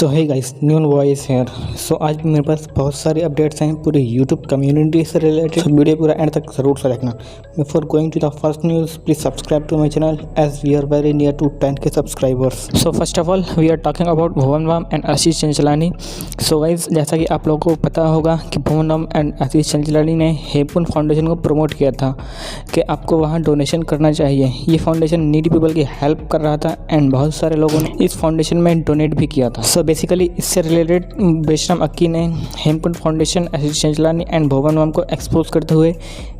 So hey guys, new voice here. So आज भी मेरे पास बहुत सारे अपडेट्स हैं पूरे यूट्यूब कम्युनिटी से रिलेटेड। वीडियो पूरा एंड तक ज़रूर से देखना। Before going to the first news, please subscribe to my channel as we are very near to 10K subscribers. So first of all we are talking about Bhuvan Bam and Ashish Chanchlani. So guys, जैसा कि आप लोगों को पता होगा कि भुवन बाम एंड आशीष चंचलानी ने Hemkund foundation को प्रमोट किया था कि आपको वहाँ डोनेशन करना चाहिए। ये फाउंडेशन नीडी पीपल की हेल्प कर रहा था एंड बहुत सारे लोगों ने इस फाउंडेशन में डोनेट भी किया था। सो बेसिकली इससे रिलेटेड बेशराम अक्की ने हेमकुंड फाउंडेशन, आशीष चंचलानी एंड भुवन बाम को एक्सपोज करते हुए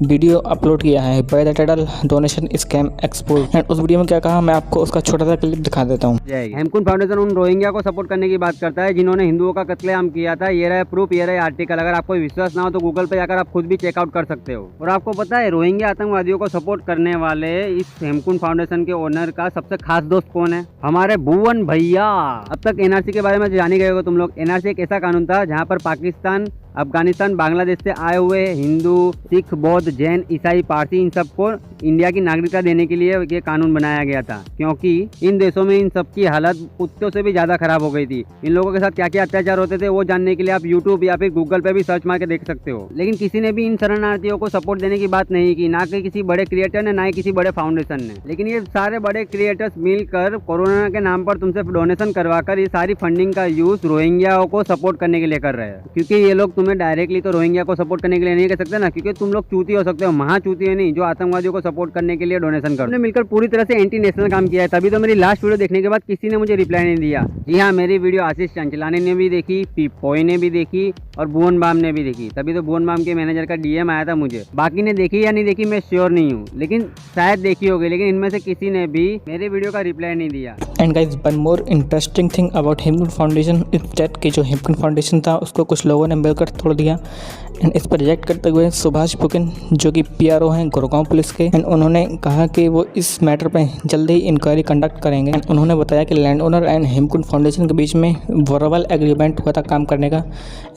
वीडियो अपलोड किया है by the title donation scam expose. And उस वीडियो में क्या कहा, मैं आपको उसका छोटा सा क्लिप दिखा देता हूँ। हेमकुंड फाउंडेशन उन रोहिंग्या को सपोर्ट करने की बात करता है जिन्होंने हिंदुओं का कत्लेआम किया था। ये रहा प्रूफ, ये रहा आर्टिकल। अगर आपको विश्वास ना हो तो गूगल पे जाकर आप खुद भी चेकआउट कर सकते हो। और आपको पता है रोहिंग्या आतंकवादियों को सपोर्ट करने वाले इस हेमकुंड फाउंडेशन के ओनर का सबसे खास दोस्त कौन है? हमारे भुवन भैया। अब तक एनआरसी के बारे में जान ही गए हो तुम लोग। एनआरसी एक ऐसा कानून था जहां पर पाकिस्तान, अफगानिस्तान, बांग्लादेश से आए हुए हिंदू, सिख, बौद्ध, जैन, ईसाई, पारसी, इन सबको इंडिया की नागरिकता देने के लिए ये कानून बनाया गया था, क्योंकि इन देशों में इन सबकी हालत कुत्तों से भी ज्यादा खराब हो गई थी। इन लोगों के साथ क्या क्या अत्याचार होते थे वो जानने के लिए आप यूट्यूब या फिर गूगल पे भी सर्च मार के देख सकते हो। लेकिन किसी ने भी इन शरणार्थियों को सपोर्ट देने की बात नहीं की, ना कि किसी बड़े क्रिएटर ने, ना ही किसी बड़े फाउंडेशन ने। लेकिन ये सारे बड़े क्रिएटर्स मिलकर कोरोना के नाम पर तुमसे डोनेशन करवाकर ये सारी फंडिंग का यूज रोहिंग्याओं को सपोर्ट करने के लिए कर रहे हैं। क्योंकि ये लोग तुम्हें डायरेक्टली तो रोहिंग्या को सपोर्ट करने के लिए नहीं कह सकते ना, क्योंकि तुम लोग चूती हो सकते हो, महाचूती है नहीं, जो आतंकवादियों को सपोर्ट करने के लिए डोनेशन कर। मिलकर पूरी तरह से एंटी नेशनल काम किया है। तभी तो मेरी लास्ट वीडियो देखने के बाद किसी ने मुझे रिप्लाई नहीं दिया। जी हाँ, मेरी वीडियो आशीष चंचलानी ने भी देखी, पीपोई ने भी देखी और भुवन बाम ने भी देखी। तभी तो भुवन बाम के मैनेजर का डीएम आया था मुझे। बाकी ने देखी या नहीं देखी मैं श्योर नहीं हूँ, लेकिन शायद देखी होगी। लेकिन इनमें से किसी ने भी मेरे वीडियो का रिप्लाई नहीं दिया। And guys, one more interesting thing about Hemkund foundation is that कि जो हेमकुंड फाउंडेशन था उसको कुछ लोगों ने मिलकर तोड़ दिया। एंड इस पर रिएक्ट करते हुए सुभाष फुकिन, जो कि PRO हैं गुड़गांव पुलिस के, एंड उन्होंने कहा कि वो इस मैटर पे जल्दी ही इंक्वायरी कंडक्ट करेंगे। एंड उन्होंने बताया कि land owner and Hemkund foundation के बीच में वर्बल एग्रीमेंट हुआ था काम करने का।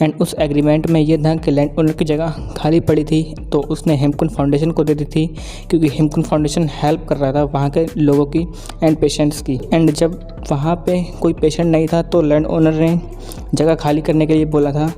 एंड उस एग्रीमेंट में ये था कि लैंड ओनर की जगह खाली पड़ी थी तो उसने हेमकुंड फाउंडेशन को दे दी थी, क्योंकि हेमकुंड फाउंडेशन हेल्प कर रहा था वहाँ के लोगों की एंड पेशेंट्स की। एंड जब वहाँ पे कोई पेशेंट नहीं था तो लैंड ओनर ने जगह खाली करने के लिए बोला था।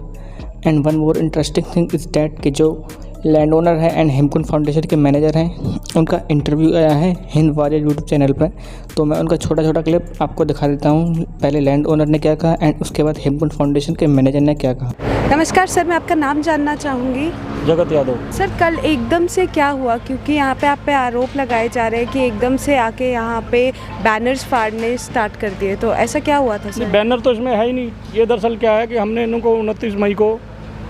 And one more interesting thing is that कि जो लैंड ओनर है एंड हेमकुंड फाउंडेशन के मैनेजर हैं, उनका इंटरव्यू आया है हिंद वॉरियर यूट्यूब चैनल पर। तो मैं उनका छोटा छोटा क्लिप आपको दिखा देता हूँ। पहले लैंड ओनर ने क्या कहा एंड उसके बाद हेमकुंड फाउंडेशन के मैनेजर ने क्या कहा। नमस्कार सर, मैं आपका नाम जानना चाहूँगी। जगत यादव। सर, कल एकदम से क्या हुआ? क्योंकि यहाँ पे आप पे आरोप लगाए जा रहे हैं कि एकदम से आके यहाँ पे बैनर्स फाड़ने स्टार्ट कर दिए, तो ऐसा क्या हुआ था सर? बैनर तो इसमें है ही नहीं। ये दरअसल क्या है कि हमने इनको 29 मई को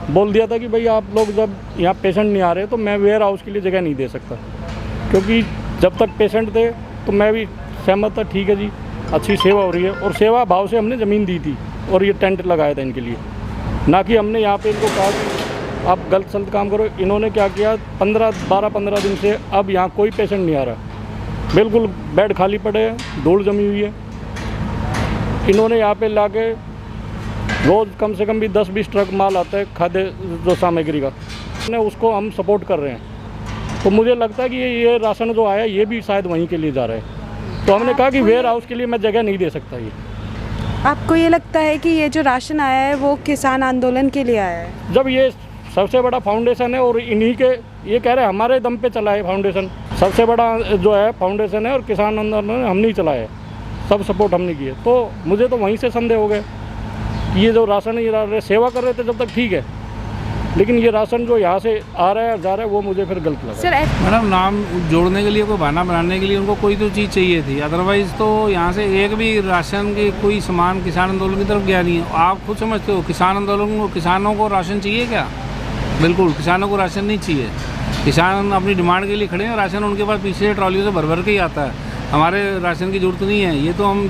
बोल दिया था कि भाई आप लोग जब यहाँ पेशेंट नहीं आ रहे तो मैं वेयर हाउस के लिए जगह नहीं दे सकता, क्योंकि जब तक पेशेंट थे तो मैं भी सहमत था, ठीक है जी, अच्छी सेवा हो रही है। और सेवा भाव से हमने ज़मीन दी थी और ये टेंट लगाया था इनके लिए, ना कि हमने यहाँ पे इनको कहा कि आप गलत सलत काम करो। इन्होंने क्या किया, 12-15 दिन से अब यहाँ कोई पेशेंट नहीं आ रहा, बिल्कुल बेड खाली पड़े हैं, धूल जमी हुई है। इन्होंने यहाँ पे ला के रोज़ कम से कम भी 10-20 ट्रक माल आता है खाद्य जो सामग्री का, उसको हम सपोर्ट कर रहे हैं। तो मुझे लगता है कि ये राशन जो आया ये भी शायद वहीं के लिए जा रहा है। तो हमने कहा कि वेयर हाउस के लिए मैं जगह नहीं दे सकता। ये आपको ये लगता है कि ये जो राशन आया है वो किसान आंदोलन के लिए आया है? जब ये सबसे बड़ा फाउंडेशन है और इन्हीं के, ये कह रहे हैं हमारे दम पे चला है फाउंडेशन, सबसे बड़ा जो है फाउंडेशन है और किसान आंदोलन हम नहीं चलाए, सब सपोर्ट हमने किए। तो मुझे तो वहीं से संदेह हो गए कि ये जो राशन है ये सेवा कर रहे थे जब तक ठीक है, लेकिन ये राशन जो यहाँ से आ रहा है जा रहा है वो मुझे फिर गलत लगा। सर, मैडम, नाम जोड़ने के लिए, कोई बहाना बनाने के लिए उनको कोई तो चीज़ चाहिए थी, अदरवाइज़ तो यहाँ से एक भी राशन के कोई सामान किसान आंदोलन की तरफ गया नहीं है। आप खुद समझते हो किसान आंदोलन को, किसानों को राशन चाहिए क्या? बिल्कुल किसानों को राशन नहीं चाहिए। किसान अपनी डिमांड के लिए खड़े हैं, राशन उनके पास पीछे ट्रॉलियों से भर भर के ही आता है। हमारे राशन की ज़रूरत नहीं है। ये तो हम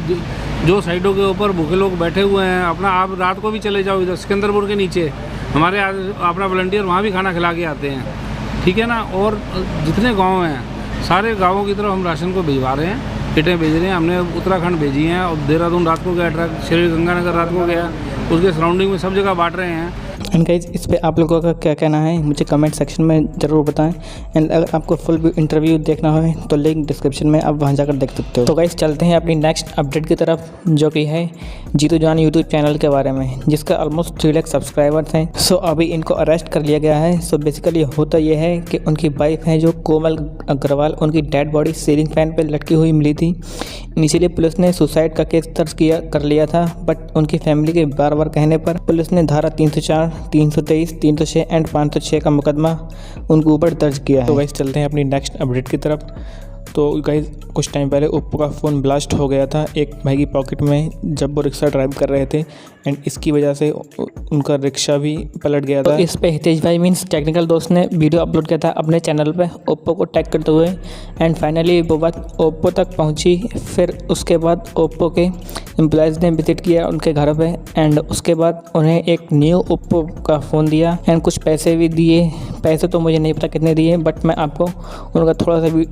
जो साइडों के ऊपर भूखे लोग बैठे हुए हैं, अपना आप रात को भी चले जाओ इधर सिकंदरपुर के नीचे, हमारे अपना वॉलंटियर वहाँ भी खाना खिला के आते हैं, ठीक है ना। और जितने गांव हैं सारे गांवों की तरफ हम राशन को भिजवा रहे हैं, किटें भेज रहे हैं। हमने उत्तराखंड भेजी हैं और देहरादून रात को गया ट्रक, श्री गंगानगर रात को गया, उसके सराउंडिंग में सब जगह बांट रहे हैं। एंड गाइज इस पे आप लोगों का क्या कहना है मुझे कमेंट सेक्शन में ज़रूर बताएं। एंड अगर आपको फुल इंटरव्यू देखना हो तो लिंक डिस्क्रिप्शन में आप वहां जाकर देख सकते हो। तो गाइज चलते हैं अपनी नेक्स्ट अपडेट की तरफ, जो कि है जीतू जान यूट्यूब चैनल के बारे में, जिसका ऑलमोस्ट 3 लाख सब्सक्राइबर्स हैं। सो अभी इनको अरेस्ट कर लिया गया है। सो बेसिकली होता यह है कि उनकी वाइफ है जो कोमल अग्रवाल, उनकी डेड बॉडी सीलिंग फैन पर लटकी हुई मिली थी। इनिशियली पुलिस ने सुसाइड का केस दर्ज कर लिया था, बट उनकी फैमिली के बार बार कहने पर पुलिस ने धारा 304, 323, 306 एंड 506 का मुकदमा उनके ऊपर दर्ज किया है। तो गाइस चलते हैं अपनी नेक्स्ट अपडेट की तरफ। तो गाइस कुछ टाइम पहले ओप्पो का फ़ोन ब्लास्ट हो गया था एक भाई की पॉकेट में जब वो रिक्शा ड्राइव कर रहे थे, एंड इसकी वजह से उनका रिक्शा भी पलट गया था। तो इस पे हितेश भाई मीन्स टेक्निकल दोस्त ने वीडियो अपलोड किया था अपने चैनल पे ओप्पो को टैग करते हुए, एंड फाइनली वो बात ओप्पो तक पहुंची। फिर उसके बाद ओप्पो के एम्प्लॉयज़ ने विजिट किया उनके घर पे, एंड उसके बाद उन्हें एक न्यू ओप्पो का फ़ोन दिया एंड कुछ पैसे भी दिए। पैसे तो मुझे नहीं पता कितने दिए, बट मैं आपको उनका थोड़ा सा भी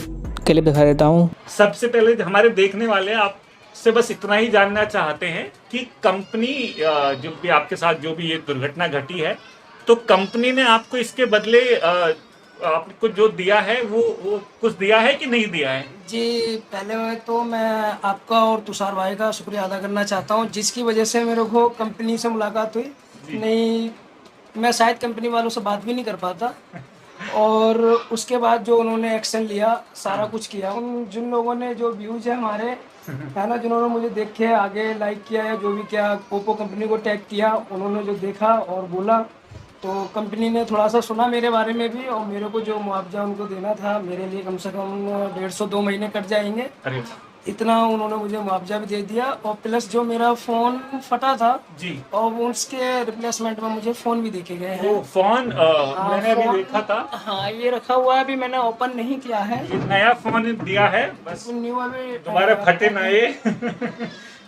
क्लिप दिखा देता हूँ। सबसे पहले हमारे देखने वाले आपसे बस इतना ही जानना चाहते हैं कि कंपनी जो भी आपके साथ जो भी ये दुर्घटना घटी है, तो कंपनी ने आपको इसके बदले आपको जो दिया है वो कुछ दिया है कि नहीं दिया है? जी, पहले तो मैं आपका और तुषार भाई का शुक्रिया अदा करना चाहता हूँ, जिसकी वजह से मेरे को कंपनी से मुलाकात हुई। नहीं, मैं शायद कंपनी वालों से बात भी नहीं कर पाता। और उसके बाद जो उन्होंने एक्शन लिया, सारा कुछ किया, उन जिन लोगों ने जो व्यूज़ है हमारे है ना, जिन्होंने मुझे देखे आगे लाइक किया या जो भी किया, ओप्पो कंपनी को टैग किया, उन्होंने जो देखा और बोला, तो कंपनी ने थोड़ा सा सुना मेरे बारे में भी, और मेरे को जो मुआवजा उनको देना था मेरे लिए कम से कम 150-2 महीने कट जाएंगे, इतना उन्होंने मुझे मुआवजा भी दे दिया। और प्लस जो मेरा फ़ोन फटा था जी, और उसके रिप्लेसमेंट में मुझे फ़ोन भी देके गए हैं। वो फोन मैंने अभी देखा था। हाँ, ये रखा हुआ है, अभी मैंने ओपन नहीं किया है। ये नया फोन दिया है, बस न्यू अभी तुम्हारे फटे ना ये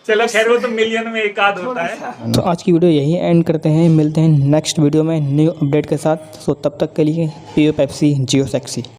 चलो खैर, वो तो मिलियन में एक आध होता है। तो आज की वीडियो यही एंड करते हैं, मिलते हैं नेक्स्ट वीडियो में न्यू अपडेट के साथ। सो तब तक के लिए पियो पेप्सी जियो सेक्सी।